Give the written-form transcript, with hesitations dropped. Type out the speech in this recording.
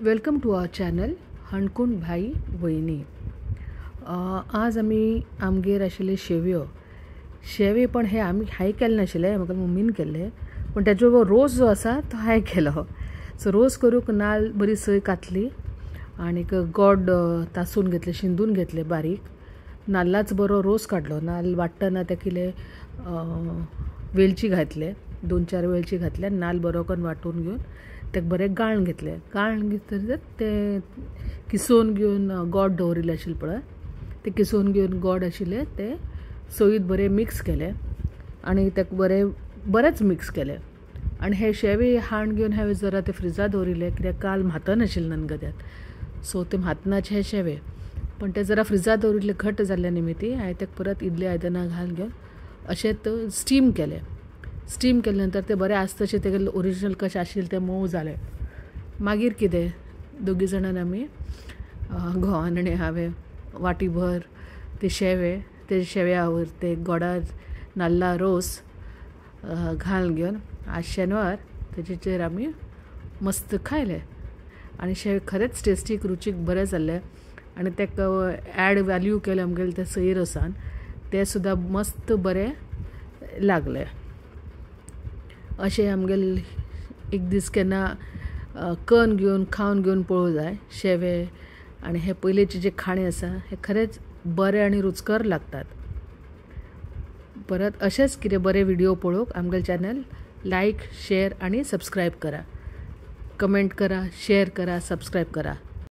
Welcome to our channel हणकूण भाई वहिनी. आज आमी आमगेर आशिल्ले शेवे पण हे आमी हांवें केल्ले नाशिल्ले, म्हाका मम्मीन केल्ले. पण तेजो रोस जो आसा तो हांवें केलो. सो रोस करूंक नाल्ल बरी सय कातली आनीक गोड तासून घेतले, शिंदून घेतले बारीक. नाल्लाचो बरो रोस काडलो. नाल्ल वाट्टना ते इल्ले वेलची घातले, 2-4 वेलची घातले. नाल्ल बरो करून वाटून घेवन तेका बरें गाळण घेतले. गाळण घेतले ते किसोवन घेवन गोड दवरिल्ले आशिल्ले पळय, ते किसोवन घेवन गोड आशिल्ले ते सयत बरें मिक्स केले आनी तेका बरेंच मिक्स केले. आनी हे शेवे हाण घेवन हांवें जरा ते फ्रिजांत दवरिल्ले, कित्याक काल म्हातन आशिल्ले ननगद्याक. सो ते म्हातनाचे हे शेवे पण ते जरा फ्रिजांत दवरिल्ले घट्ट जाल्ले निमित्ती हांवें तेका परत इडली आयदनां घालून घेवन अशेंच स्टीम केले. स्टीम केले नंतर ते बरें आस्तशे तेगे ओरिजिनल कशें आशिल्ले ते मोव जाले. मागीर कितें, दोगी जाणांनी आमी घोवान आनी हांवें वाटीभर ते शेव्या वयर ते गोडा नाल्ला रोस घालून घेवन आज शेनवार तेजेचेर आमी मस्त खायले. आनी शेवे खरेंच टेस्टीक रुचीक बरें जाल्ले. आनी तेका ॲड वॅल्यू केले आमगेले ते सय रोसान, ते सुद्दां मस्त बरें लागले. अशें आमगेले एक दीस केन्ना कण घेवन खावन घेवन पळोवंक जाय. शेवे आनी हे पयलींचे जे खाणे आसा हे खरेंच बरे आनी रुचकर लागतात. परत अशेंच कितें बरे व्हिडिओ पळोवंक आमगेले चॅनल लायक, शेअर आनी सबस्क्रायब करा. कमेंट करा, शेअर करा, सबस्क्रायब करा.